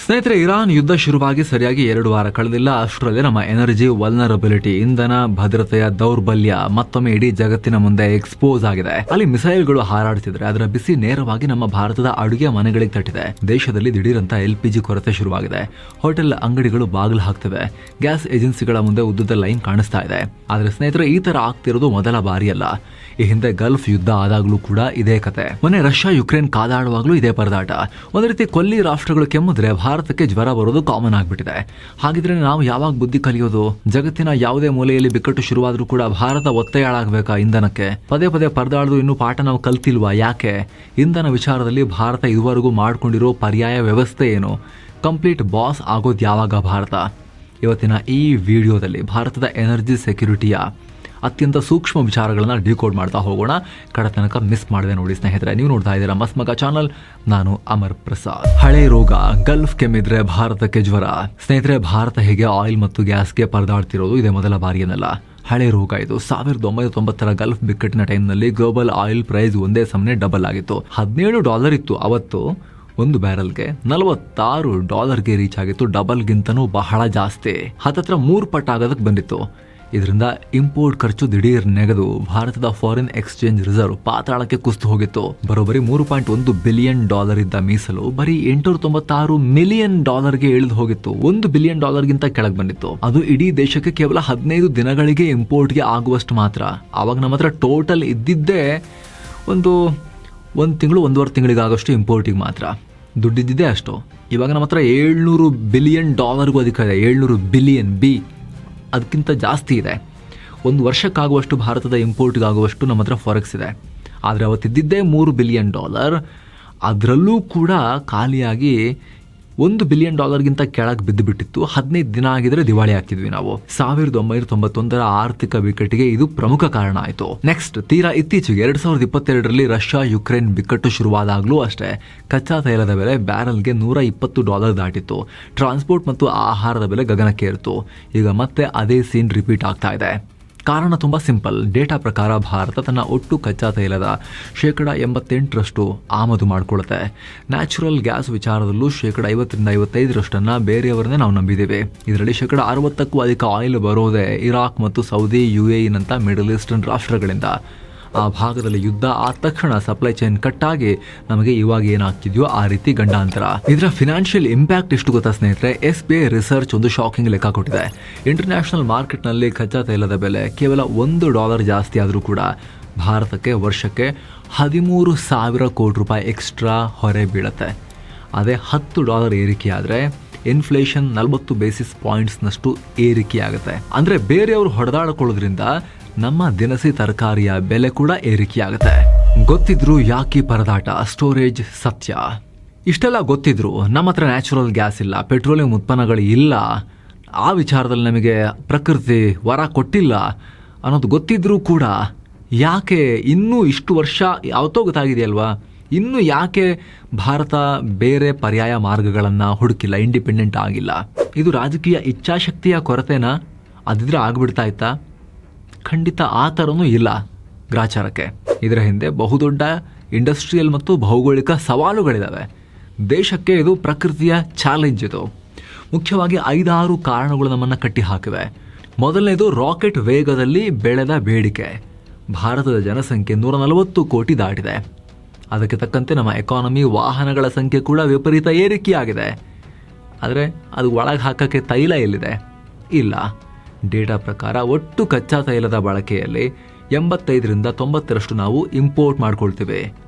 ಸ್ನೇಹಿತರೆ, ಇರಾನ್ ಯುದ್ಧ ಶುರುವಾಗಿ ಸರಿಯಾಗಿ 2 ವಾರ ಕಳೆದಿಲ್ಲ. ಅಷ್ಟರಲ್ಲಿ ನಮ್ಮ ಎನರ್ಜಿ ವಲ್ನರಬಿಲಿಟಿ, ಇಂಧನ ಭದ್ರತೆಯ ದೌರ್ಬಲ್ಯ ಮತ್ತೊಮ್ಮೆ ಇಡೀ ಜಗತ್ತಿನ ಮುಂದೆ ಎಕ್ಸ್ಪೋಸ್ ಆಗಿದೆ. ಅಲ್ಲಿ ಮಿಸೈಲ್ಗಳು ಹಾರಾಡ್ತಿದ್ರೆ ಅದರ ಬಿಸಿ ನೇರವಾಗಿ ನಮ್ಮ ಭಾರತದ ಅಡುಗೆ ಮನೆಗಳಿಗೆ ತಟ್ಟಿದೆ. ದೇಶದಲ್ಲಿ ದಿಢೀರಂತ LPG ಕೊರತೆ ಶುರುವಾಗಿದೆ. ಹೋಟೆಲ್ ಅಂಗಡಿಗಳು ಬಾಗಿಲು ಹಾಕ್ತಿವೆ. ಗ್ಯಾಸ್ ಏಜೆನ್ಸಿಗಳ ಮುಂದೆ ಉದ್ದದ ಲೈನ್ ಕಾಣಿಸ್ತಾ ಇದೆ. ಆದ್ರೆ ಸ್ನೇಹಿತರೆ, ಈ ತರ ಆಗ್ತಿರೋದು ಮೊದಲ ಬಾರಿಯಲ್ಲ. ಈ ಹಿಂದೆ ಗಲ್ಫ್ ಯುದ್ಧ ಆದಾಗ್ಲೂ ಕೂಡ ಇದೇ ಕತೆ. ಮೊನ್ನೆ ರಷ್ಯಾ ಯುಕ್ರೇನ್ ಕಾದಾಡುವಾಗ್ಲೂ ಇದೇ ಪರದಾಟ. ಒಂದ್ ರೀತಿ ಕೊಲ್ಲಿ ರಾಷ್ಟ್ರಗಳು ಕೆಮ್ಮಿದ್ರೆ ಭಾರತಕ್ಕೆ ಜ್ವರ ಬರೋದು ಕಾಮನ್ ಆಗ್ಬಿಟ್ಟಿದೆ. ಹಾಗಿದ್ರೆ ನಾವು ಯಾವಾಗ ಬುದ್ಧಿ ಕಲಿಯೋದು? ಜಗತ್ತಿನ ಯಾವುದೇ ಮೂಲೆಯಲ್ಲಿ ಬಿಕ್ಕಟ್ಟು ಶುರುವಾದ್ರೂ ಕೂಡ ಭಾರತ ಒತ್ತೆಯಾಳಾಗಬೇಕಾ ಇಂಧನಕ್ಕೆ? ಪದೇ ಪದೇ ಪರದಾಡ್ದು ಇನ್ನೂ ಪಾಠ ನಾವು ಕಲ್ತಿಲ್ವಾ? ಯಾಕೆ? ಇಂಧನ ವಿಚಾರದಲ್ಲಿ ಭಾರತ ಇದುವರೆಗೂ ಮಾಡ್ಕೊಂಡಿರೋ ಪರ್ಯಾಯ ವ್ಯವಸ್ಥೆ ಏನು? ಕಂಪ್ಲೀಟ್ ಬಾಸ್ ಆಗೋದು ಯಾವಾಗ ಭಾರತ? ಇವತ್ತಿನ ಈ ವಿಡಿಯೋದಲ್ಲಿ ಭಾರತದ ಎನರ್ಜಿ ಸೆಕ್ಯೂರಿಟಿಯ ಅತ್ಯಂತ ಸೂಕ್ಷ್ಮ ವಿಚಾರಗಳನ್ನ ಡಿಕೋಡ್ ಮಾಡ್ತಾ ಹೋಗೋಣ. ಕಡೆ ತನಕ ಮಿಸ್ ಮಾಡದೆ ನೋಡಿ ಸ್ನೇಹಿತರೆ. ನೀವು ನೋಡ್ತಾ ಇದ್ದೀರಾ ಮಸ್ಮಗ ಚಾನಲ್. ನಾನು ಅಮರ್ ಪ್ರಸಾದ್. ಹಳೆ ರೋಗ ಗಲ್ಫ್ ಕೆಮ್ಮಿದ್ರೆ ಭಾರತಕ್ಕೆ ಜ್ವರ. ಸ್ನೇಹಿತರೆ, ಭಾರತ ಹೇಗೆ ಆಯಿಲ್ ಮತ್ತು ಗ್ಯಾಸ್ಗೆ ಪರದಾಡ್ತಿರೋದು ಇದೇ ಮೊದಲ ಬಾರಿಯೇನಲ್ಲ. ಹಳೆ ರೋಗ ಇದು. 1990ರ ಗಲ್ಫ್ ಬಿಕ್ಕಟ್ಟಿನ ಟೈಮ್ನಲ್ಲಿ ಗ್ಲೋಬಲ್ ಆಯಿಲ್ ಪ್ರೈಸ್ ಒಂದೇ ಸಮನೆ ಡಬಲ್ ಆಗಿತ್ತು. $17 ಇತ್ತು ಅವತ್ತು. ಒಂದು ಬ್ಯಾರಲ್ಗೆ $46 ರೀಚ್ ಆಗಿತ್ತು. ಡಬಲ್ಗಿಂತನೂ ಬಹಳ ಜಾಸ್ತಿ, ಹತ್ತತ್ರ 3 ಪಟ್ಟು ಆಗೋದಕ್ಕೆ ಬಂದಿತ್ತು. ಇದರಿಂದ ಇಂಪೋರ್ಟ್ ಖರ್ಚು ದಿಢೀರ್ ನೆಗೆದು ಭಾರತದ ಫಾರಿನ್ ಎಕ್ಸ್ಚೇಂಜ್ ರಿಸರ್ವ್ ಪಾತಾಳಕ್ಕೆ ಕುಸಿದು ಹೋಗಿತ್ತು. ಬರೋಬ್ಬರಿ $3.1 ಬಿಲಿಯನ್ ಇದ್ದ ಮೀಸಲು ಬರೀ $896 ಮಿಲಿಯನ್ ಇಳಿದು ಹೋಗಿತ್ತು. $1 ಬಿಲಿಯನ್ ಗಿಂತ ಕೆಳಗೆ ಬಂದಿತ್ತು. ಅದು ಇಡೀ ದೇಶಕ್ಕೆ ಕೇವಲ 15 ದಿನಗಳಿಗೆ ಇಂಪೋರ್ಟ್ಗೆ ಆಗುವಷ್ಟು ಮಾತ್ರ. ಆವಾಗ ನಮ್ಮ ಹತ್ರ ಟೋಟಲ್ ಇದ್ದಿದ್ದೇ ಒಂದು ತಿಂಗಳು 1.5 ತಿಂಗಳಿಗಾಗಷ್ಟು ಇಂಪೋರ್ಟಿಗೆ ಮಾತ್ರ ದುಡ್ಡಿದ್ದಿದೆ ಅಷ್ಟು. ಇವಾಗ ನಮ್ಮ ಹತ್ರ $700 ಬಿಲಿಯನ್ ಅಧಿಕ ಇದೆ. 700 ಬಿಲಿಯನ್ ಅದಕ್ಕಿಂತ ಜಾಸ್ತಿ ಇದೆ. ಒಂದು ವರ್ಷಕ್ಕಾಗುವಷ್ಟು ಭಾರತದ ಇಂಪೋರ್ಟ್ಗಾಗುವಷ್ಟು ನಮ್ಮ ಹತ್ರ ಫಾರೆಕ್ಸ್ ಇದೆ. ಆದರೆ ಅವತ್ತಿದ್ದಿದ್ದೇ $3 ಬಿಲಿಯನ್. ಅದರಲ್ಲೂ ಕೂಡ ಖಾಲಿಯಾಗಿ $1 ಬಿಲಿಯನ್ ಗಿಂತ ಕೆಳಗೆ ಬಿದ್ದು ಬಿಟ್ಟಿತ್ತು. 15 ದಿನ ಆಗಿದ್ರೆ ದಿವಾಳಿ ಆಗ್ತಿದ್ವಿ ನಾವು. 1991ರ ಆರ್ಥಿಕ ಬಿಕ್ಕಟ್ಟಿಗೆ ಇದು ಪ್ರಮುಖ ಕಾರಣ ಆಯಿತು. ನೆಕ್ಸ್ಟ್, ತೀರಾ ಇತ್ತೀಚೆಗೆ 2022ರಲ್ಲಿ ರಷ್ಯಾ ಯುಕ್ರೇನ್ ಬಿಕ್ಕಟ್ಟು ಶುರುವಾದಾಗಲೂ ಅಷ್ಟೇ ಕಚ್ಚಾ ತೈಲದ ಬೆಲೆ ಬ್ಯಾರಲ್ಗೆ $120 ದಾಟಿತ್ತು. ಟ್ರಾನ್ಸ್ಪೋರ್ಟ್ ಮತ್ತು ಆಹಾರದ ಬೆಲೆ ಗಗನಕ್ಕೇರಿತು. ಈಗ ಮತ್ತೆ ಅದೇ ಸೀನ್ ರಿಪೀಟ್ ಆಗ್ತಾ ಇದೆ. ಕಾರಣ ತುಂಬ ಸಿಂಪಲ್. ಡೇಟಾ ಪ್ರಕಾರ ಭಾರತ ತನ್ನ ಒಟ್ಟು ಕಚ್ಚಾ ತೈಲದ 88% ಆಮದು ಮಾಡಿಕೊಳ್ಳುತ್ತೆ. ನ್ಯಾಚುರಲ್ ಗ್ಯಾಸ್ ವಿಚಾರದಲ್ಲೂ 50-55% ಬೇರೆಯವರನ್ನೇ ನಾವು ನಂಬಿದ್ದೇವೆ. ಇದರಲ್ಲಿ 60%ಕ್ಕೂ ಅಧಿಕ ಆಯಿಲ್ ಬರೋದೇ ಇರಾಕ್ ಮತ್ತು ಸೌದಿ, UAE-ನಂಥ ಮಿಡಲ್ ಈಸ್ಟರ್ನ್ ರಾಷ್ಟ್ರಗಳಿಂದ. ಆ ಭಾಗದಲ್ಲಿ ಯುದ್ಧ ಆದ ತಕ್ಷಣ ಸಪ್ಲೈ ಚೈನ್ ಕಟ್ಟಾಗಿ ನಮಗೆ ಇವಾಗ ಏನಾಗ್ತಿದ್ಯೋ ಆ ರೀತಿ ಗಂಡಾಂತರ. ಇದರ ಫಿನಾನ್ಷಿಯಲ್ ಇಂಪ್ಯಾಕ್ಟ್ ಎಷ್ಟು ಗೊತ್ತಾ ಸ್ನೇಹಿತರೆ? SBI ರಿಸರ್ಚ್ ಒಂದು ಶಾಕಿಂಗ್ ಲೆಕ್ಕ ಕೊಟ್ಟಿದೆ. ಇಂಟರ್ನ್ಯಾಷನಲ್ ಮಾರ್ಕೆಟ್ನಲ್ಲಿ ಕಚ್ಚಾ ತೈಲದ ಬೆಲೆ ಕೇವಲ $1 ಜಾಸ್ತಿ ಆದರೂ ಕೂಡ ಭಾರತಕ್ಕೆ ವರ್ಷಕ್ಕೆ 13,000 ಕೋಟಿ ರೂಪಾಯಿ ಎಕ್ಸ್ಟ್ರಾ ಹೊರೆ ಬೀಳುತ್ತೆ. ಅದೇ $10 ಏರಿಕೆ ಆದರೆ ಇನ್ಫ್ಲೇಷನ್ 40 ಬೇಸಿಸ್ ಪಾಯಿಂಟ್ಸ್ನಷ್ಟು ಏರಿಕೆ ಆಗುತ್ತೆ. ಅಂದರೆ ಬೇರೆಯವರು ಹೊಡೆದಾಡಿಕೊಳ್ಳೋದ್ರಿಂದ ನಮ್ಮ ದಿನಸಿ ತರಕಾರಿಯ ಬೆಲೆ ಕೂಡ ಏರಿಕೆಯಾಗುತ್ತೆ. ಗೊತ್ತಿದ್ರು ಯಾಕೆ ಪರದಾಟ? ಸ್ಟೋರೇಜ್ ಸತ್ಯ. ಇಷ್ಟೆಲ್ಲ ಗೊತ್ತಿದ್ರು ನಮ್ಮ ಹತ್ರ ನ್ಯಾಚುರಲ್ ಗ್ಯಾಸ್ ಇಲ್ಲ, ಪೆಟ್ರೋಲಿಯಂ ಉತ್ಪನ್ನಗಳು ಇಲ್ಲ, ಆ ವಿಚಾರದಲ್ಲಿ ನಮಗೆ ಪ್ರಕೃತಿ ವರ ಕೊಟ್ಟಿಲ್ಲ ಅನ್ನೋದು ಗೊತ್ತಿದ್ರೂ ಕೂಡ ಯಾಕೆ ಇನ್ನೂ ಇಷ್ಟು ವರ್ಷ ಯಾವತ್ತೋ ಗೊತ್ತಾಗಿದೆಯಲ್ವಾ, ಇನ್ನು ಯಾಕೆ ಭಾರತ ಬೇರೆ ಪರ್ಯಾಯ ಮಾರ್ಗಗಳನ್ನು ಹುಡುಕಿಲ್ಲ, ಇಂಡಿಪೆಂಡೆಂಟ್ ಆಗಿಲ್ಲ? ಇದು ರಾಜಕೀಯ ಇಚ್ಛಾಶಕ್ತಿಯ ಕೊರತೆನಾ? ಅದಿದ್ರೆ ಆಗ್ಬಿಡ್ತಾ ಇತ್ತಾ? ಖಂಡಿತ ಆ ಥರನೂ ಇಲ್ಲ ಗ್ರಾಚಾರಕ್ಕೆ. ಇದರ ಹಿಂದೆ ಬಹುದೊಡ್ಡ ಇಂಡಸ್ಟ್ರಿಯಲ್ ಮತ್ತು ಭೌಗೋಳಿಕ ಸವಾಲುಗಳಿದ್ದಾವೆ. ದೇಶಕ್ಕೆ ಇದು ಪ್ರಕೃತಿಯ ಚಾಲೆಂಜ್. ಇದು ಮುಖ್ಯವಾಗಿ 5-6 ಕಾರಣಗಳು ನಮ್ಮನ್ನು ಕಟ್ಟಿ ಹಾಕಿವೆ. ಮೊದಲನೇದು, ರಾಕೆಟ್ ವೇಗದಲ್ಲಿ ಬೆಳೆದ ಬೇಡಿಕೆ. ಭಾರತದ ಜನಸಂಖ್ಯೆ 140 ಕೋಟಿ ದಾಟಿದೆ. ಅದಕ್ಕೆ ತಕ್ಕಂತೆ ನಮ್ಮ ಎಕಾನಮಿ, ವಾಹನಗಳ ಸಂಖ್ಯೆ ಕೂಡ ವಿಪರೀತ ಏರಿಕೆಯಾಗಿದೆ. ಆದರೆ ಅದು ಒಳಗೆ ಹಾಕೋಕ್ಕೆ ತೈಲ ಎಲ್ಲಿದೆ? ಇಲ್ಲ. ಡೇಟಾ ಪ್ರಕಾರ ಒಟ್ಟು ಕಚ್ಚಾ ತೈಲದ ಬಳಕೆಯಲ್ಲಿ 85-90% ನಾವು ಇಂಪೋರ್ಟ್ ಮಾಡ್ಕೊಳ್ತೀವಿ.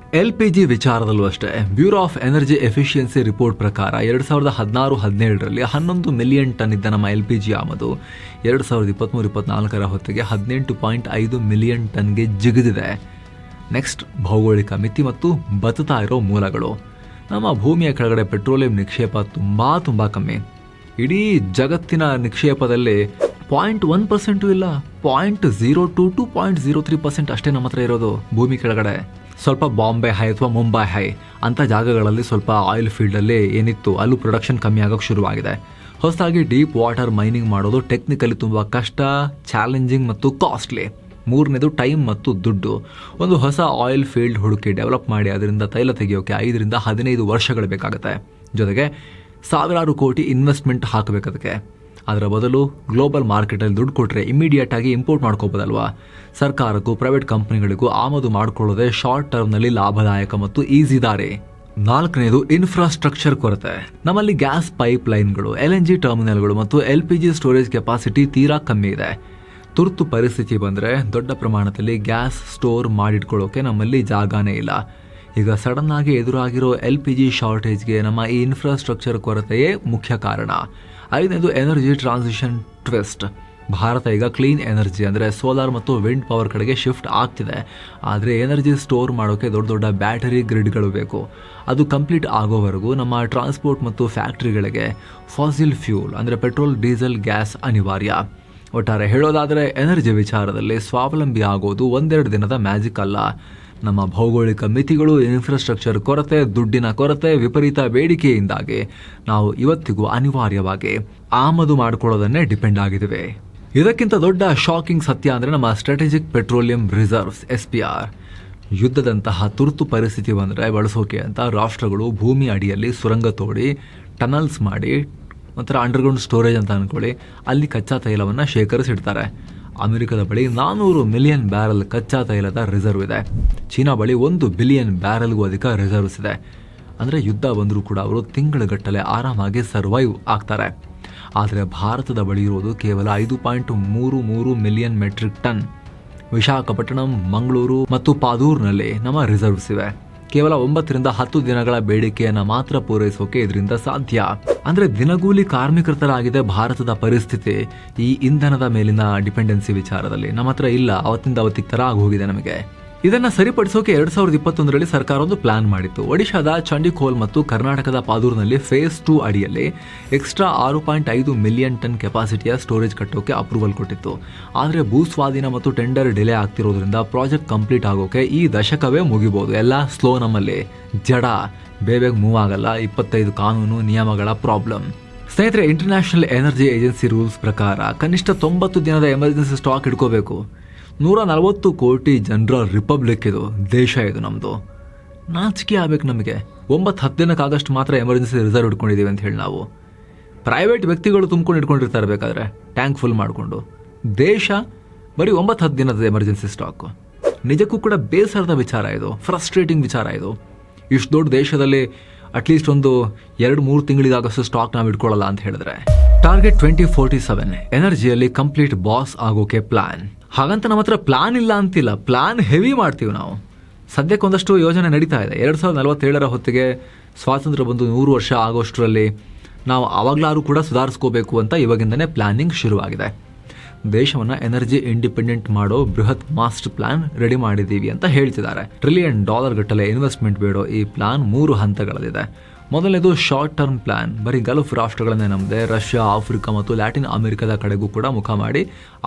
LPG ವಿಚಾರದಲ್ಲೂ ಅಷ್ಟೇ. Bureau of energy efficiency report ಪ್ರಕಾರ 2016-17ರಲ್ಲಿ 11 ಮಿಲಿಯನ್ ಟನ್ ಇದ್ದ ನಮ್ಮ LPG ಆಮದು 2023-24ರ ಹೊತ್ತಿಗೆ 18.5 ಮಿಲಿಯನ್ ಟನ್ಗೆ ಜಿಗಿದಿದೆ. ನೆಕ್ಸ್ಟ್, ಭೌಗೋಳಿಕ ಮಿತಿ ಮತ್ತು ಬತ್ತುತ್ತಾ ಇರೋ ಮೂಲಗಳು. ನಮ್ಮ ಭೂಮಿಯ ಕೆಳಗಡೆ ಪೆಟ್ರೋಲಿಯಂ ನಿಕ್ಷೇಪ ತುಂಬ ಕಮ್ಮಿ. ಇಡೀ ಜಗತ್ತಿನ ನಿಕ್ಷೇಪದಲ್ಲಿ 0.1% ಇಲ್ಲ. 0.02 to 0.03% ಅಷ್ಟೇ ನಮ್ಮ ಹತ್ರ ಇರೋದು ಭೂಮಿ ಕೆಳಗಡೆ. ಸ್ವಲ್ಪ ಬಾಂಬೆ ಹೈ ಅಥವಾ ಮುಂಬೈ ಹೈ ಅಂಥ ಜಾಗಗಳಲ್ಲಿ ಸ್ವಲ್ಪ ಆಯಿಲ್ ಫೀಲ್ಡಲ್ಲಿ ಏನಿತ್ತು ಅಲ್ಲೂ ಪ್ರೊಡಕ್ಷನ್ ಕಮ್ಮಿ ಆಗೋಕ್ಕೆ ಶುರುವಾಗಿದೆ. ಹೊಸದಾಗಿ ಡೀಪ್ ವಾಟರ್ ಮೈನಿಂಗ್ ಮಾಡೋದು ಟೆಕ್ನಿಕಲಿ ತುಂಬ ಕಷ್ಟ, ಚಾಲೆಂಜಿಂಗ್ ಮತ್ತು ಕಾಸ್ಟ್ಲಿ. ಮೂರನೇದು ಟೈಮ್ ಮತ್ತು ದುಡ್ಡು. ಒಂದು ಹೊಸ ಆಯಿಲ್ ಫೀಲ್ಡ್ ಹುಡುಕಿ ಡೆವಲಪ್ ಮಾಡಿ ಅದರಿಂದ ತೈಲ ತೆಗೆಯೋಕೆ 5-15 ವರ್ಷಗಳು ಬೇಕಾಗುತ್ತೆ. ಜೊತೆಗೆ ಸಾವಿರಾರು ಕೋಟಿ ಇನ್ವೆಸ್ಟ್ಮೆಂಟ್ ಹಾಕಬೇಕು ಅದಕ್ಕೆ. ಅದರ ಬದಲು ಗ್ಲೋಬಲ್ ಮಾರ್ಕೆಟಲ್ಲಿ ದುಡ್ಡು ಕೊಟ್ಟರೆ ಇಮಿಡಿಯೇಟ್ ಆಗಿ ಇಂಪೋರ್ಟ್ ಮಾಡ್ಕೋಬೋದಲ್ವಾ. ಸರ್ಕಾರಕ್ಕೂ ಪ್ರೈವೇಟ್ ಕಂಪನಿಗಳಿಗೂ ಆಮದು ಮಾಡಿಕೊಳ್ಳೋದೇ ಶಾರ್ಟ್ ಟರ್ಮ್ನಲ್ಲಿ ಲಾಭದಾಯಕ ಮತ್ತು ಈಸಿ ದಾರಿ. 4ನೇದು ಇನ್ಫ್ರಾಸ್ಟ್ರಕ್ಚರ್ ಕೊರತೆ. ನಮ್ಮಲ್ಲಿ ಗ್ಯಾಸ್ ಪೈಪ್ ಲೈನ್ಗಳು, LNG ಟರ್ಮಿನಲ್ಗಳು ಮತ್ತು LPG ಸ್ಟೋರೇಜ್ ಕೆಪಾಸಿಟಿ ತೀರಾ ಕಮ್ಮಿ ಇದೆ. ತುರ್ತು ಪರಿಸ್ಥಿತಿ ಬಂದರೆ ದೊಡ್ಡ ಪ್ರಮಾಣದಲ್ಲಿ ಗ್ಯಾಸ್ ಸ್ಟೋರ್ ಮಾಡಿಟ್ಕೊಳ್ಳೋಕೆ ನಮ್ಮಲ್ಲಿ ಜಾಗನೇ ಇಲ್ಲ. ಈಗ ಸಡನ್ ಆಗಿ ಎದುರಾಗಿರೋ LPG ಶಾರ್ಟೇಜ್ಗೆ ನಮ್ಮ ಈ ಇನ್ಫ್ರಾಸ್ಟ್ರಕ್ಚರ್ ಕೊರತೆಯೇ ಮುಖ್ಯ ಕಾರಣ. 5ನೇದು ಎನರ್ಜಿ ಟ್ರಾನ್ಸಿಷನ್ ಟ್ವಿಸ್ಟ್. ಭಾರತ ಈಗ ಕ್ಲೀನ್ ಎನರ್ಜಿ ಅಂದರೆ ಸೋಲಾರ್ ಮತ್ತು ವಿಂಡ್ ಪವರ್ ಕಡೆಗೆ ಶಿಫ್ಟ್ ಆಗ್ತಿದೆ. ಆದರೆ ಎನರ್ಜಿ ಸ್ಟೋರ್ ಮಾಡೋಕ್ಕೆ ದೊಡ್ಡ ದೊಡ್ಡ ಬ್ಯಾಟರಿ ಗ್ರಿಡ್ಗಳು ಬೇಕು. ಅದು ಕಂಪ್ಲೀಟ್ ಆಗೋವರೆಗೂ ನಮ್ಮ ಟ್ರಾನ್ಸ್ಪೋರ್ಟ್ ಮತ್ತು ಫ್ಯಾಕ್ಟ್ರಿಗಳಿಗೆ ಫಾಸಿಲ್ ಫ್ಯೂಲ್ ಅಂದರೆ ಪೆಟ್ರೋಲ್, ಡೀಸೆಲ್, ಗ್ಯಾಸ್ ಅನಿವಾರ್ಯ. ಒಟ್ಟಾರೆ ಹೇಳೋದಾದರೆ ಎನರ್ಜಿ ವಿಚಾರದಲ್ಲಿ ಸ್ವಾವಲಂಬಿ ಆಗೋದು ಒಂದೆರಡು ದಿನದ ಮ್ಯಾಜಿಕ್ ಅಲ್ಲ. ನಮ್ಮ ಭೌಗೋಳಿಕ ಮಿತಿಗಳು, ಇನ್ಫ್ರಾಸ್ಟ್ರಕ್ಚರ್ ಕೊರತೆ, ದುಡ್ಡಿನ ಕೊರತೆ, ವಿಪರೀತ ಬೇಡಿಕೆಯಿಂದಾಗಿ ನಾವು ಇವತ್ತಿಗೂ ಅನಿವಾರ್ಯವಾಗಿ ಆಮದು ಮಾಡಿಕೊಳ್ಳೋದನ್ನೇ ಡಿಪೆಂಡ್ ಆಗಿದ್ದೇವೆ. ಇದಕ್ಕಿಂತ ದೊಡ್ಡ ಶಾಕಿಂಗ್ ಸತ್ಯ ಅಂದರೆ ನಮ್ಮ ಸ್ಟ್ರಾಟಜಿಕ್ ಪೆಟ್ರೋಲಿಯಂ ರಿಸರ್ವ್ಸ್ SPR. ಯುದ್ಧದಂತಹ ತುರ್ತು ಪರಿಸ್ಥಿತಿ ಬಂದರೆ ಬಳಸೋಕೆ ಅಂತ ರಾಷ್ಟ್ರಗಳು ಭೂಮಿ ಅಡಿಯಲ್ಲಿ ಸುರಂಗ ತೋಡಿ, ಟನಲ್ಸ್ ಮಾಡಿ, ಒಂಥರ ಅಂಡರ್ಗ್ರೌಂಡ್ ಸ್ಟೋರೇಜ್ ಅಂತ ಅಂದ್ಕೊಳ್ಳಿ, ಅಲ್ಲಿ ಕಚ್ಚಾ ತೈಲವನ್ನು ಶೇಖರಿಸಿಡ್ತಾರೆ. ಅಮೆರಿಕದ ಬಳಿ 400 ಮಿಲಿಯನ್ ಬ್ಯಾರಲ್ ಕಚ್ಚಾ ತೈಲದ ರಿಸರ್ವ್ ಇದೆ. ಚೀನಾ ಬಳಿ 1 ಬಿಲಿಯನ್ ಬ್ಯಾರಲ್ಗೂ ಅಧಿಕ ರಿಸರ್ವ್ಸ್ ಇದೆ. ಅಂದರೆ ಯುದ್ಧ ಬಂದರೂ ಕೂಡ ಅವರು ತಿಂಗಳುಗಟ್ಟಲೆ ಆರಾಮಾಗಿ ಸರ್ವೈವ್ ಆಗ್ತಾರೆ. ಆದರೆ ಭಾರತದ ಬಳಿ ಇರೋದು ಕೇವಲ 5.33 million metric ton. Visakhapatnam, Mangaluru ಮತ್ತು ಪಾದೂರ್ನಲ್ಲಿ ನಮ್ಮ ರಿಸರ್ವ್ಸ್ ಇವೆ. ಕೇವಲ 9 ರಿಂದ 10 ದಿನಗಳ ಬೇಡಿಕೆಯನ್ನು ಮಾತ್ರ ಪೂರೈಸೋಕೆ ಇದರಿಂದ ಸಾಧ್ಯ. ಅಂದ್ರೆ ದಿನಗೂಲಿ ಕಾರ್ಮಿಕರ ತರ ಆಗಿದೆ ಭಾರತದ ಪರಿಸ್ಥಿತಿ. ಈ ಇಂಧನದ ಮೇಲಿನ ಡಿಪೆಂಡೆನ್ಸಿ ವಿಚಾರದಲ್ಲಿ ನಮ್ಮ ಹತ್ರ ಇಲ್ಲ, ಅವತ್ತಿಂದ ಅವತ್ತಿಗೆ ತರ ಆಗೋಗಿದೆ ನಮಗೆ. ಇದನ್ನ ಸರಿಪಡಿಸೋಕೆ 2021ರಲ್ಲಿ ಸರ್ಕಾರ ಒಂದು ಪ್ಲಾನ್ ಮಾಡಿತ್ತು. ಒಡಿಶಾದ ಚಂಡಿಖೋಲ್ ಮತ್ತು ಕರ್ನಾಟಕದ ಪಾದೂರ್ನಲ್ಲಿ ಫೇಸ್ 2 ಅಡಿಯಲ್ಲಿ ಎಕ್ಸ್ಟ್ರಾ 6.5 ಮಿಲಿಯನ್ ಟನ್ ಕೆಪಾಸಿಟಿಯ ಸ್ಟೋರೇಜ್ ಕಟ್ಟೋಕೆ ಅಪ್ರೂವಲ್ ಕೊಟ್ಟಿತ್ತು. ಆದರೆ ಭೂಸ್ವಾಧೀನ ಮತ್ತು ಟೆಂಡರ್ ಡಿಲೇ ಆಗ್ತಿರೋದ್ರಿಂದ ಪ್ರಾಜೆಕ್ಟ್ ಕಂಪ್ಲೀಟ್ ಆಗೋಕೆ ಈ ದಶಕವೇ ಮುಗಿಬಹುದು. ಎಲ್ಲ ಸ್ಲೋ, ನಮ್ಮಲ್ಲಿ ಜಡ, ಬೇಗ ಮೂವ್ ಆಗಲ್ಲ. 25 ಕಾನೂನು ನಿಯಮಗಳ ಪ್ರಾಬ್ಲಮ್. ಸ್ನೇಹಿತರೆ, ಇಂಟರ್ನ್ಯಾಷನಲ್ ಎನರ್ಜಿ ಏಜೆನ್ಸಿ ರೂಲ್ಸ್ ಪ್ರಕಾರ ಕನಿಷ್ಠ 90 ದಿನದ ಎಮರ್ಜೆನ್ಸಿ ಸ್ಟಾಕ್ ಇಟ್ಕೋಬೇಕು. 140 ಕೋಟಿ ಜನರ ರಿಪಬ್ಲಿಕ್ ಇದು, ದೇಶ ಇದು ನಮ್ಮದು. ನಾಚಿಕೆ ಆಗ್ಬೇಕು ನಮಗೆ. 9-10 ದಿನಕ್ಕಾಗಷ್ಟು ಮಾತ್ರ ಎಮರ್ಜೆನ್ಸಿ ರಿಸರ್ವ್ ಇಟ್ಕೊಂಡಿದ್ದೀವಿ ಅಂತ ಹೇಳಿ ನಾವು. ಪ್ರೈವೇಟ್ ವ್ಯಕ್ತಿಗಳು ತುಂಬ್ಕೊಂಡು ಇಟ್ಕೊಂಡಿರ್ತಾರೆ ಬೇಕಾದ್ರೆ ಟ್ಯಾಂಕ್ ಫುಲ್ ಮಾಡಿಕೊಂಡು. ದೇಶ ಬರೀ 9-10 ದಿನದ ಎಮರ್ಜೆನ್ಸಿ ಸ್ಟಾಕು. ನಿಜಕ್ಕೂ ಕೂಡ ಬೇಸರದ ವಿಚಾರ ಇದು, ಫ್ರಸ್ಟ್ರೇಟಿಂಗ್ ವಿಚಾರ ಇದು. ಇಷ್ಟು ದೊಡ್ಡ ದೇಶದಲ್ಲಿ ಅಟ್ಲೀಸ್ಟ್ ಒಂದು 2-3 ತಿಂಗಳಿಗಾಗಷ್ಟು ಸ್ಟಾಕ್ ನಾವು ಇಟ್ಕೊಳ್ಳಲ್ಲ ಅಂತ ಹೇಳಿದ್ರೆ. ಟಾರ್ಗೆಟ್ 2047 ಎನರ್ಜಿಯಲ್ಲಿ ಕಂಪ್ಲೀಟ್ ಬಾಸ್ ಆಗೋಕೆ ಪ್ಲಾನ್. ಹಾಗಂತ ನಮ್ಮ ಹತ್ರ ಪ್ಲಾನ್ ಇಲ್ಲ ಅಂತಿಲ್ಲ, ಪ್ಲಾನ್ ಹೆವಿ ಮಾಡ್ತೀವಿ ನಾವು. ಸದ್ಯಕ್ಕೆ ಒಂದಷ್ಟು ಯೋಜನೆ ನಡೀತಾ ಇದೆ. 2047ರ ಹೊತ್ತಿಗೆ ಸ್ವಾತಂತ್ರ್ಯ ಬಂದು 100 ವರ್ಷ ಆಗೋಷ್ಟರಲ್ಲಿ ನಾವು ಆವಾಗಲಾರು ಕೂಡ ಸುಧಾರಿಸ್ಕೋಬೇಕು ಅಂತ ಇವಾಗಿಂದನೇ ಪ್ಲಾನಿಂಗ್ ಶುರುವಾಗಿದೆ. ದೇಶವನ್ನು ಎನರ್ಜಿ ಇಂಡಿಪೆಂಡೆಂಟ್ ಮಾಡೋ ಬೃಹತ್ ಮಾಸ್ಟರ್ ಪ್ಲಾನ್ ರೆಡಿ ಮಾಡಿದ್ದೀವಿ ಅಂತ ಹೇಳ್ತಿದ್ದಾರೆ. $1 ಟ್ರಿಲಿಯನ್ ಗಟ್ಟಲೆ ಇನ್ವೆಸ್ಟ್ಮೆಂಟ್ ಬೇಡೋ ಈ ಪ್ಲಾನ್ 3 ಹಂತಗಳಲ್ಲಿದೆ. ಮೊದಲನೇದು ಶಾರ್ಟ್ ಟರ್ಮ್ ಪ್ಲಾನ್. ಬರೀ ಗಲ್ಫ್ ರಾಷ್ಟ್ರಗಳನ್ನೇ ನಮ್ಮದೇ, ರಷ್ಯಾ, ಆಫ್ರಿಕಾ ಮತ್ತು ಲ್ಯಾಟಿನ್ ಅಮೆರಿಕದ ಕಡೆಗೂ ಕೂಡ ಮುಖ ಮಾಡಿ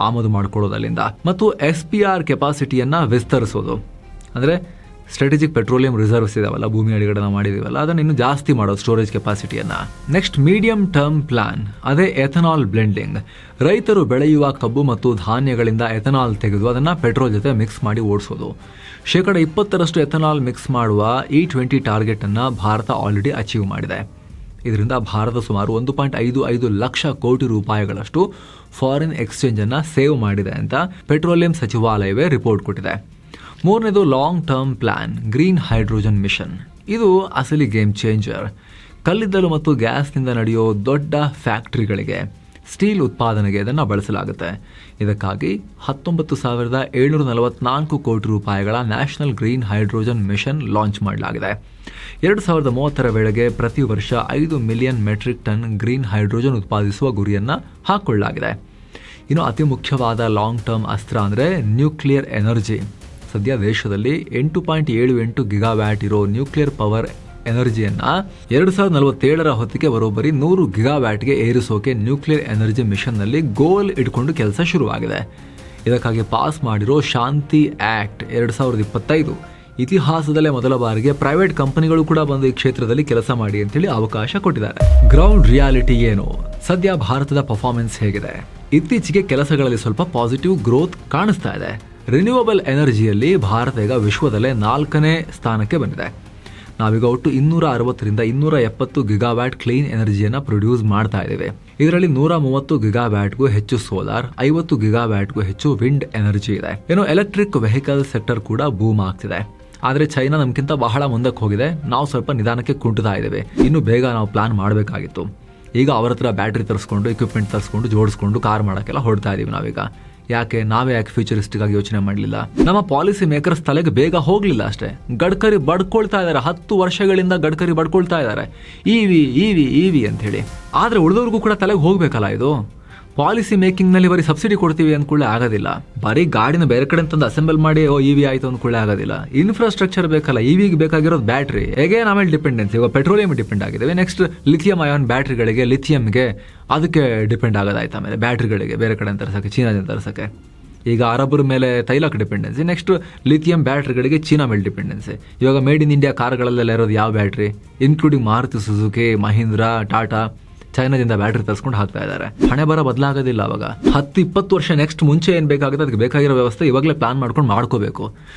ಆಮದು ಮಾಡ್ಕೊಳ್ಳೋದಲ್ಲಿಂದ. ಮತ್ತು SPR ಕೆಪಾಸಿಟಿಯನ್ನ ವಿಸ್ತರಿಸೋದು. ಅಂದರೆ ಸ್ಟ್ರಾಟಜಿಕ್ ಪೆಟ್ರೋಲಿಯಂ ರಿಸರ್ವ್ಸ್ ಇದಾವಲ್ಲ, ಭೂಮಿ ಅಡಿಗಡೆ ನಾವು ಮಾಡಿದೀವಲ್ಲ, ಅದನ್ನು ಇನ್ನೂ ಜಾಸ್ತಿ ಮಾಡೋದು ಸ್ಟೋರೇಜ್ ಕೆಪಾಸಿಟಿಯನ್ನ. ನೆಕ್ಸ್ಟ್ ಮೀಡಿಯಂ ಟರ್ಮ್ ಪ್ಲಾನ್, ಅದೇ ಎಥನಾಲ್ ಬ್ಲೆಂಡಿಂಗ್. ರೈತರು ಬೆಳೆಯುವ ಕಬ್ಬು ಮತ್ತು ಧಾನ್ಯಗಳಿಂದ ಎಥನಾಲ್ ತೆಗೆದು ಅದನ್ನು ಪೆಟ್ರೋಲ್ ಜೊತೆ ಮಿಕ್ಸ್ ಮಾಡಿ ಓಡಿಸೋದು. 20% ಎಥನಾಲ್ ಮಿಕ್ಸ್ ಮಾಡುವ E20 ಟಾರ್ಗೆಟ್ ಅನ್ನ ಭಾರತ ಆಲ್ರೆಡಿ ಅಚೀವ್ ಮಾಡಿದೆ. ಇದರಿಂದ ಭಾರತ ಸುಮಾರು 1.55 ಲಕ್ಷ ಕೋಟಿ ರೂಪಾಯಿಗಳಷ್ಟು ಫಾರಿನ್ ಎಕ್ಸ್ಚೇಂಜ್ ಅನ್ನ ಸೇವ್ ಮಾಡಿದೆ ಅಂತ ಪೆಟ್ರೋಲಿಯಂ ಸಚಿವಾಲಯವೇ ರಿಪೋರ್ಟ್ ಕೊಟ್ಟಿದೆ. 3ನೇದು long term plan, green hydrogen mission. ಇದು ಅಸಲಿ ಗೇಮ್ ಚೇಂಜರ್. ಕಲ್ಲಿದ್ದಲು ಮತ್ತು ಗ್ಯಾಸ್ನಿಂದ ನಡೆಯೋ ದೊಡ್ಡ ಫ್ಯಾಕ್ಟರಿಗಳಿಗೆ ಸ್ಟೀಲ್ ಉತ್ಪಾದನೆಗೆ ಇದನ್ನು ಬಳಸಲಾಗುತ್ತೆ. ಇದಕ್ಕಾಗಿ 19,744 ಕೋಟಿ ರೂಪಾಯಿಗಳ national green hydrogen mission launch ಮಾಡಲಾಗಿದೆ. 2030ರ ವೇಳೆಗೆ ಪ್ರತಿ ವರ್ಷ 5 million metric ton green hydrogen ಉತ್ಪಾದಿಸುವ ಗುರಿಯನ್ನು ಹಾಕೊಳ್ಳಲಾಗಿದೆ. ಇನ್ನು ಅತಿ ಮುಖ್ಯವಾದ ಲಾಂಗ್ ಟರ್ಮ್ ಅಸ್ತ್ರ ಅಂದರೆ ನ್ಯೂಕ್ಲಿಯರ್ ಎನರ್ಜಿ. ಸದ್ಯ ದೇಶದಲ್ಲಿ 8.78 ಗಿಗಾವ್ಯಾಟ್ ಇರೋ ನ್ಯೂಕ್ಲಿಯರ್ ಪವರ್ ಎನರ್ಜಿಯನ್ನ 2047ರ ಹೊತ್ತಿಗೆ ಬರೋಬ್ಬರಿ 100 ಗಿಗಾವ್ಯಾಟ್ಗೆ ಏರಿಸೋಕೆ ನ್ಯೂಕ್ಲಿಯರ್ ಎನರ್ಜಿ ಮಿಷನ್ನಲ್ಲಿ ಗೋಲ್ ಇಟ್ಕೊಂಡು ಕೆಲಸ ಶುರುವಾಗಿದೆ. ಇದಕ್ಕಾಗಿ ಪಾಸ್ ಮಾಡಿರೋ ಶಾಂತಿ ಆಕ್ಟ್ 2025 ಇತಿಹಾಸದಲ್ಲೇ ಮೊದಲ ಬಾರಿಗೆ ಪ್ರೈವೇಟ್ ಕಂಪನಿಗಳು ಕೂಡ ಬಂದು ಈ ಕ್ಷೇತ್ರದಲ್ಲಿ ಕೆಲಸ ಮಾಡಿ ಅಂತೇಳಿ ಅವಕಾಶ ಕೊಟ್ಟಿದ್ದಾರೆ. ಗ್ರೌಂಡ್ ರಿಯಾಲಿಟಿ ಏನು? ಸದ್ಯ ಭಾರತದ ಪರ್ಫಾರ್ಮೆನ್ಸ್ ಹೇಗಿದೆ? ಇತ್ತೀಚೆಗೆ ಕೆಲಸಗಳಲ್ಲಿ ಸ್ವಲ್ಪ ಪಾಸಿಟಿವ್ ಗ್ರೋತ್ ಕಾಣಿಸ್ತಾ ಇದೆ. ರಿನ್ಯೂವಬಲ್ ಎನರ್ಜಿಯಲ್ಲಿ ಭಾರತ ಈಗ ವಿಶ್ವದಲ್ಲೇ 4ನೇ ಸ್ಥಾನಕ್ಕೆ ಬಂದಿದೆ. ನಾವೀಗ ಒಟ್ಟು 260ರಿಂದ 270 ಗಿಗಾವ್ಯಾಟ್ ಕ್ಲೀನ್ ಎನರ್ಜಿಯನ್ನು ಪ್ರೊಡ್ಯೂಸ್ ಮಾಡ್ತಾ ಇದ್ದೇವೆ. ಇದರಲ್ಲಿ 130 ಗಿಗಾವ್ಯಾಟ್ಗೂ ಹೆಚ್ಚು ಸೋಲಾರ್, 50 ಗಿಗಾವ್ಯಾಟ್ಗೂ ಹೆಚ್ಚು ವಿಂಡ್ ಎನರ್ಜಿ ಇದೆ. ಏನು ಎಲೆಕ್ಟ್ರಿಕ್ ವೆಹಿಕಲ್ ಸೆಕ್ಟರ್ ಕೂಡ ಬೂಮ್ ಆಗ್ತಿದೆ. ಆದರೆ ಚೈನಾ ನಮ್ಗಿಂತ ಬಹಳ ಮುಂದಕ್ಕೆ ಹೋಗಿದೆ. ನಾವು ಸ್ವಲ್ಪ ನಿಧಾನಕ್ಕೆ ಕುಂಟುತ್ತಾ ಇದ್ದೇವೆ. ಇನ್ನು ಬೇಗ ನಾವು ಪ್ಲಾನ್ ಮಾಡಬೇಕಾಗಿತ್ತು. ಈಗ ಅವರ ಹತ್ರ ಬ್ಯಾಟ್ರಿ ತರಿಸ್ಕೊಂಡು ಇಕ್ವಿಪ್ಮೆಂಟ್ ತರಿಸ್ಕೊಂಡು ಜೋಡಿಸ್ಕೊಂಡು ಕಾರ್ ಮಾಡೋಕ್ಕೆಲ್ಲ ಹೊಡ್ತಾ ಇದೀವಿ ನಾವೀಗ. ನಾವೇ ಯಾಕೆ ಫ್ಯೂಚರಿಸ್ಟಿಕ್ ಆಗಿ ಯೋಚನೆ ಮಾಡಲಿಲ್ಲ? ನಮ್ಮ ಪಾಲಿಸಿ ಮೇಕರ್ಸ್ ತಲೆಗೆ ಬೇಗ ಹೋಗ್ಲಿಲ್ಲ ಅಷ್ಟೇ. ಗಡ್ಕರಿ ಬಡ್ಕೊಳ್ತಾ ಇದ್ದಾರೆ, 10 ವರ್ಷಗಳಿಂದ ಗಡ್ಕರಿ ಬಡ್ಕೊಳ್ತಾ ಇದ್ದಾರೆ ಇವಿ ಅಂತ ಹೇಳಿ. ಆದ್ರೆ ಉಳಿದವ್ರಿಗೂ ಕೂಡ ತಲೆಗೆ ಹೋಗ್ಬೇಕಲ್ಲ ಇದು. ಪಾಲಿಸಿ ಮೇಕಿಂಗ್ ನಲ್ಲಿ ಬರೀ ಸಬ್ಸಿಡಿ ಕೊಡ್ತೀವಿ ಅಂದ್ಕೊಳ್ಳೆ ಆಗೋದಿಲ್ಲ. ಬರೀ ಗಾಡಿನ ಬೇರೆ ಕಡೆ ತಂದು ಅಸೆಂಬಲ್ ಮಾಡಿ ಇವಿ ಆಯ್ತು ಅಂದ್ಕೊಳ್ಳೆ ಆಗೋದಿಲ್ಲ. ಇನ್ಫ್ರಾಸ್ಟ್ರಕ್ಚರ್ ಬೇಕಲ್ಲ. ಇವಿಗೆ ಬೇಕಾಗಿರೋದು ಬ್ಯಾಟ್ರಿ. ಹೇಗೆ ಆಮೇಲೆ ಡಿಪೆಂಡೆನ್ಸಿ ಇವಾಗ ಪೆಟ್ರೋಲಿಯಂ ಡಿಪೆಂಡ್ ಆಗಿದ್ದೇವೆ. ನೆಕ್ಸ್ಟ್ ಲಿಥಿಯಂ ಅಯಾನ್ ಬ್ಯಾಟ್ರಿಗಳಿಗೆ, ಲಿಥಿಯಂಗೆ ಅದಕ್ಕೆ ಡಿಪೆಂಡ್ ಆಗೋದಾಯ್ತು. ಆಮೇಲೆ ಬ್ಯಾಟ್ರಿಗಳಿಗೆ ಬೇರೆ ಕಡೆ ತರಿಸೋಕ್ಕೆ, ಚೀನಾದಿಂದ ತರಿಸೋಕ್ಕೆ. ಈಗ ಅರಬ್ಬರ ಮೇಲೆ ತೈಲಕ್ಕೆ ಡಿಪೆಂಡೆನ್ಸಿ, ನೆಕ್ಸ್ಟ್ ಲಿಥಿಯಂ ಬ್ಯಾಟ್ರಿಗಳಿಗೆ ಚೀನಾ ಮೇಲೆ ಡಿಪೆಂಡೆನ್ಸಿ. ಇವಾಗ ಮೇಡ್ ಇನ್ ಇಂಡಿಯಾ ಕಾರ್ಗಳಲ್ಲೆಲ್ಲ ಇರೋದು ಯಾವ battery? Including Maruti Suzuki, Mahindra, Tata ಚೈನಾದಿಂದ ಬ್ಯಾಟ್ರಿ ತರಿಸ್ಕೊಂಡು ಹಾಕ್ತಾ ಇದ್ದಾರೆ. ಹಣೆ ಬರ ಬದಲಾಗೋದಿಲ್ಲ. ಅವಾಗ 10-20 ವರ್ಷ ನೆಕ್ಸ್ಟ್ ಮುಂಚೆ ಏನು ಬೇಕಾಗುತ್ತೆ ಅದಕ್ಕೆ ಬೇಕಾಗಿರೋ ವ್ಯವಸ್ಥೆ ಇವಾಗಲೇ ಪ್ಲಾನ್ ಮಾಡ್ಕೊಂಡು ಮಾಡ್ಕೋಬೇಕು.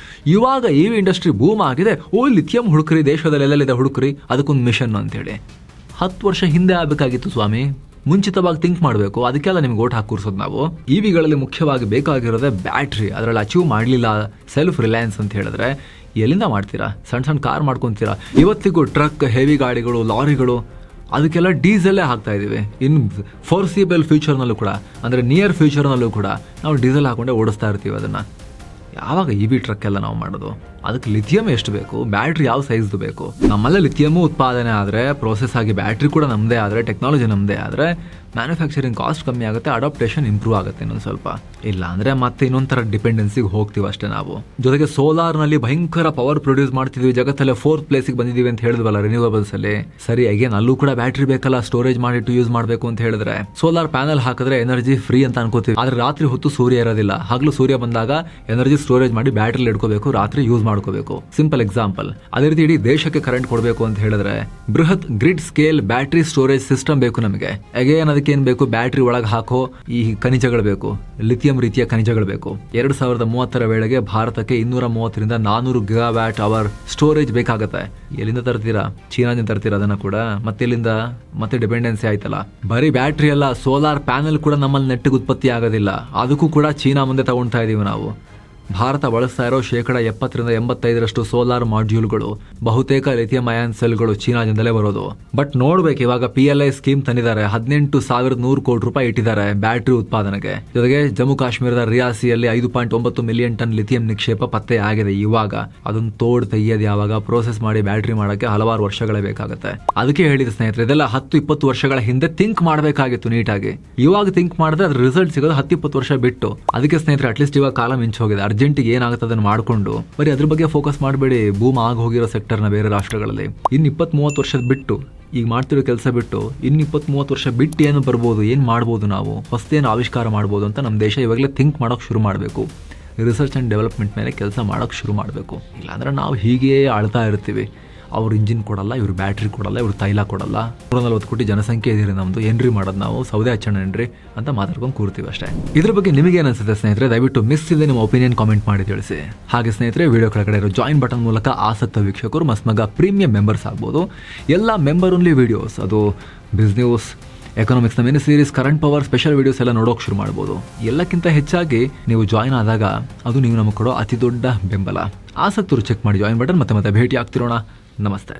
ಇವಾಗ ಇವಿ ಇಂಡಸ್ಟ್ರಿ ಬೂಮ್ ಆಗಿದೆ. ಲಿಥಿಯಂ ಹುಡುಕ್ರಿ, ದೇಶದಲ್ಲಿ ಎಲ್ಲೆಲ್ಲಿದೆ ಹುಡುಕ್ರಿ, ಅದಕ್ಕೊಂದು ಮಿಷನ್ ಅಂತೇಳಿ 10 ವರ್ಷ ಹಿಂದೆ ಆಗಬೇಕಾಗಿತ್ತು ಸ್ವಾಮಿ. ಮುಂಚಿತವಾಗಿ ಥಿಂಕ್ ಮಾಡಬೇಕು. ಅದಕ್ಕೆಲ್ಲ ನಿಮ್ಗೆ ಓಟ್ ಹಾಕಿ ಕೂರಿಸೋದು ನಾವು. ಇವಿಗಳಲ್ಲಿ ಮುಖ್ಯವಾಗಿ ಬೇಕಾಗಿರೋದೇ ಬ್ಯಾಟ್ರಿ. ಅದರಲ್ಲಿ ಅಚೀವ್ ಮಾಡಲಿಲ್ಲ ಸೆಲ್ಫ್ ರಿಲಯನ್ಸ್ ಅಂತ ಹೇಳಿದ್ರೆ ಎಲ್ಲಿಂದ ಮಾಡ್ತೀರಾ? ಸಣ್ಣ ಕಾರ್ ಮಾಡ್ಕೊತೀರಾ? ಇವತ್ತಿಗೂ ಟ್ರಕ್, ಹೆವಿ ಗಾಡಿಗಳು, ಲಾರಿಗಳು ಅದಕ್ಕೆಲ್ಲ ಡೀಸೆಲ್ಲೇ ಹಾಕ್ತಾ ಇದೀವಿ. ಇನ್ ಫೋರ್ಸಿಬಲ್ ಫ್ಯೂಚರ್ನಲ್ಲೂ ಕೂಡ, ಅಂದರೆ ನಿಯರ್ ಫ್ಯೂಚರ್ನಲ್ಲೂ ಕೂಡ ನಾವು ಡೀಸೆಲ್ ಹಾಕೊಂಡೆ ಓಡಿಸ್ತಾ ಇರ್ತೀವಿ. ಅದನ್ನು ಯಾವಾಗ ಇವಿ ಟ್ರಕ್ ಎಲ್ಲ ನಾವು ಮಾಡೋದು? ಅದಕ್ಕೆ ಲಿಥಿಯಂ ಎಷ್ಟು ಬೇಕು, ಬ್ಯಾಟ್ರಿ ಯಾವ ಸೈಜ್ದು ಬೇಕು? ನಮ್ಮಲ್ಲೇ ಲಿಥಿಯಮು ಉತ್ಪಾದನೆ ಆದರೆ, ಪ್ರೋಸೆಸ್ ಆಗಿ ಬ್ಯಾಟ್ರಿ ಕೂಡ ನಮ್ಮದೇ ಆದರೆ, ಟೆಕ್ನಾಲಜಿ ನಮ್ಮದೇ ಆದರೆ ಮ್ಯಾನುಫ್ಯಾಕ್ಚರಿಂಗ್ ಕಾಸ್ಟ್ ಕಮ್ಮಿ ಆಗುತ್ತೆ, ಅಡಾಪ್ಟೇಷನ್ ಇಂಪ್ರೂವ್ ಆಗುತ್ತೆ ಇನ್ನೊಂದು ಸ್ವಲ್ಪ. ಇಲ್ಲ ಅಂದರೆ ಮತ್ತೆ ಇನ್ನೊಂಥರ ಡಿಪೆಂಡೆನ್ಸಿಗೆ ಹೋಗ್ತೀವಿ ಅಷ್ಟೇ ನಾವು. ಜೊತೆಗೆ ಸೋಲಾರ್ನಲ್ಲಿ ಭಯಂಕರ ಪವರ್ ಪ್ರೊಡ್ಯೂಸ್ ಮಾಡ್ತಿದ್ವಿ, ಜಗತ್ತಲ್ಲೇ 4th ಪ್ಲೇಸಿಗೆ ಬಂದಿದ್ದೀವಿ ಅಂತ ಹೇಳಿದ್ವಲ್ಲ ರಿನ್ಯೂವಬಲ್ಸ್ ಅಲ್ಲಿ. ಸರಿ, ಅಗೇನ್ ಅಲ್ಲೂ ಕೂಡ ಬ್ಯಾಟ್ರಿ ಬೇಕಲ್ಲ, ಸ್ಟೋರೇಜ್ ಮಾಡಿಟ್ಟು ಯೂಸ್ ಮಾಡಬೇಕು ಅಂತ ಹೇಳಿದ್ರೆ. ಸೋಲಾರ್ ಪ್ಯಾನಲ್ ಹಾಕಿದ್ರೆ ಎನರ್ಜಿ ಫ್ರೀ ಅಂತ ಅನ್ಕೋತೀವಿ. ಆದ್ರೆ ರಾತ್ರಿ ಹೊತ್ತು ಸೂರ್ಯ ಇರೋದಿಲ್ಲ. ಹಗಲು ಸೂರ್ಯ ಬಂದಾಗ ಎನರ್ಜಿ ಸ್ಟೋರೇಜ್ ಮಾಡಿ ಬ್ಯಾಟ್ರಿ ಇಟ್ಕೋಬೇಕು, ರಾತ್ರಿ ಯೂಸ್ ಮಾಡ್ಕೋಬೇಕು. Simple example. ಅದೇ ರೀತಿ ಇಡೀ ದೇಶಕ್ಕೆ ಕರೆಂಟ್ ಕೊಡಬೇಕು ಅಂತ ಹೇಳಿದ್ರೆ ಬೃಹತ್ grid scale battery storage system ಬೇಕು ನಮಗೆ. ಅಗೇನ್ ಅದಕ್ಕೆ ಏನ್ ಬೇಕು? ಬ್ಯಾಟ್ರಿ ಒಳಗೆ ಹಾಕೋ ಈ ಖನಿಜಗಳು ಬೇಕು, ಲಿಥಿಯಂ ರೀತಿಯ ಖನಿಜಗಳು ಬೇಕು. 2030 ವೇಳೆಗೆ ಭಾರತಕ್ಕೆ 230ರಿಂದ 400 ಗಿಗಾವ್ಯಾಟ್ ಅವರ್ ಸ್ಟೋರೇಜ್ ಬೇಕಾಗತ್ತೆ. ಎಲ್ಲಿಂದ ತರ್ತೀರಾ? ಚೀನಾದಿಂದ ತರ್ತೀರಾ ಅದನ್ನ ಕೂಡ. ಮತ್ತೆ ಡಿಪೆಂಡೆನ್ಸಿ ಆಯ್ತಲ್ಲ. ಬರೀ ಬ್ಯಾಟ್ರಿ ಅಲ್ಲ, ಸೋಲಾರ್ ಪ್ಯಾನೆಲ್ ಕೂಡ ನಮ್ಮಲ್ಲಿ ನೆಟ್ಟಿಗೆ ಉತ್ಪತ್ತಿ ಆಗೋದಿಲ್ಲ. ಅದಕ್ಕೂ ಕೂಡ ಚೀನಾ ಮುಂದೆ ತಗೊಳ್ತಾ ಇದೀವಿ ನಾವು. ಭಾರತ ಬಳಸ್ತಾ ಇರೋ 80-85% ಸೋಲಾರ್ ಮಾಡ್ಯೂಲ್ಗಳು, ಬಹುತೇಕ ಲಿಥಿಯಂ ಅಯಾನ್ ಸೆಲ್ಗಳು ಚೀನಾದಿಂದಲೇ ಬರೋದು. ಬಟ್ ನೋಡ್ಬೇಕು, ಇವಾಗ PLI ಸ್ಕೀಮ್ ತಂದಿದ್ದಾರೆ. 18,100 ಕೋಟಿ ರೂಪಾಯಿ ಇಟ್ಟಿದ್ದಾರೆ ಬ್ಯಾಟ್ರಿ ಉತ್ಪಾದನೆಗೆ. ಜೊತೆಗೆ ಜಮ್ಮು ಕಾಶ್ಮೀರದ ರಿಯಾಸಿಯಲ್ಲಿ 5.9 ಮಿಲಿಯನ್ ಟನ್ ಲಿಥಿಯಂ ನಿಕ್ಷೇಪ ಪತ್ತೆ ಆಗಿದೆ. ಇವಾಗ ಅದನ್ನ ತೆಗೆಯೋದು ಯಾವಾಗ? ಪ್ರೋಸೆಸ್ ಮಾಡಿ ಬ್ಯಾಟ್ರಿ ಮಾಡೋಕ್ಕೆ ಹಲವಾರು ವರ್ಷಗಳೇ ಬೇಕಾಗುತ್ತೆ. ಅದಕ್ಕೆ ಹೇಳಿದ ಸ್ನೇಹಿತರೆ, ಇದೆಲ್ಲ 10-20 ವರ್ಷಗಳ ಹಿಂದೆ ಥಿಂಕ್ ಮಾಡಬೇಕಾಗಿತ್ತು ನೀಟಾಗಿ. ಇವಾಗ ಥಿಂಕ್ ಮಾಡಿದ್ರೆ ಅದ್ರ ರಿಸಲ್ಟ್ ಸಿಗೋದು 10-20 ವರ್ಷ ಬಿಟ್ಟು. ಅದಕ್ಕೆ ಸ್ನೇಹಿತರೆ, ಅಟ್ಲೀಸ್ಟ್ ಇವಾಗ ಕಾಲ ಮಿಂಚ್ ಹೋಗಿದೆ. ಅರ್ಜೆಂಟಿಗೆ ಏನಾಗುತ್ತೆ ಅದನ್ನು ಮಾಡಿಕೊಂಡು ಬರೀ ಅದ್ರ ಬಗ್ಗೆ ಫೋಕಸ್ ಮಾಡಬೇಡಿ. ಬೂಮ್ ಆಗಿ ಹೋಗಿರೋ ಸೆಕ್ಟರ್ನ ಬೇರೆ ರಾಷ್ಟ್ರಗಳಲ್ಲಿ ಇನ್ನು 20-30 ವರ್ಷದ ಬಿಟ್ಟು, ಈಗ ಮಾಡ್ತಿರೋ ಕೆಲಸ ಬಿಟ್ಟು ಇನ್ನು 20-30 ವರ್ಷ ಬಿಟ್ಟು ಏನು ಬರ್ಬೋದು, ಏನು ಮಾಡ್ಬೋದು, ನಾವು ಹೊಸದೇನು ಆವಿಷ್ಕಾರ ಮಾಡ್ಬೋದು ಅಂತ ನಮ್ಮ ದೇಶ ಇವಾಗಲೇ ಥಿಂಕ್ ಮಾಡೋಕೆ ಶುರು ಮಾಡಬೇಕು. ರಿಸರ್ಚ್ ಆ್ಯಂಡ್ ಡೆವಲಪ್ಮೆಂಟ್ ಮೇಲೆ ಕೆಲಸ ಮಾಡೋಕೆ ಶುರು ಮಾಡಬೇಕು. ಇಲ್ಲಾಂದ್ರೆ ನಾವು ಹೀಗೆ ಆಳ್ತಾ ಇರ್ತೀವಿ. ಅವ್ರು ಇಂಜಿನ್ ಕೊಡಲ್ಲ, ಇವ್ರು ಬ್ಯಾಟ್ರಿ ಕೊಡಲ್ಲ, ಇವ್ರು ತೈಲ ಕೊಡಲ್ಲ. 140 ಕೋಟಿ ಜನಸಂಖ್ಯೆ ಇದೀರಿ ನಮ್ಮದು, ಏನ್ರಿ ಮಾಡೋದು ನಾವು? ಸೌದೆ ಹಚ್ಚೋಣ ಏನ್ರಿ ಅಂತ ಮಾತಾಡ್ಕೊಂಡು ಕೂರ್ತೀವಿ ಅಷ್ಟೇ. ಇದ್ರ ಬಗ್ಗೆ ನಿಮಗೆ ಏನಿಸುತ್ತೆ ಸ್ನೇಹಿತರೆ? ದಯವಿಟ್ಟು ಮಿಸ್ ಇಲ್ಲದೆ ನಿಮ್ಮ ಒಪಿನಿಯನ್ ಕಾಮೆಂಟ್ ಮಾಡಿ ತಿಳಿಸಿ. ಹಾಗೆ ಸ್ನೇಹಿತರೆ, ವಿಡಿಯೋ ಕೆಳಗಡೆ ಇರೋ ಜಾಯಿನ್ ಬಟನ್ ಮೂಲಕ ಆಸಕ್ತ ವೀಕ್ಷಕರು ಮಸ್ಮಗ ಪ್ರೀಮಿಯಂ ಮೆಂಬರ್ಸ್ ಆಗ್ಬೋದು. ಎಲ್ಲ ಮೆಂಬರ್ ಓನ್ಲಿ ವಿಡಿಯೋಸ್, ಅದು ಬಿಸ್ನೆಸ್, ಎಕನಾಮಿಕ್ಸ್ನ mini series, current power, special videos ಎಲ್ಲ ನೋಡೋಕೆ ಶುರು ಮಾಡ್ಬೋದು. ಎಲ್ಲಕ್ಕಿಂತ ಹೆಚ್ಚಾಗಿ ನೀವು ಜಾಯಿನ್ ಆದಾಗ ಅದು ನೀವು ನಮಗೆ ಕೊಡೋ ಅತಿ ದೊಡ್ಡ ಬೆಂಬಲ. ಆಸಕ್ತರು ಚೆಕ್ ಮಾಡಿ ಜಾಯಿನ್ ಬಟನ್. ಮತ್ತೆ ಭೇಟಿ ಆಗ್ತಿರೋಣ. ನಮಸ್ತೆ.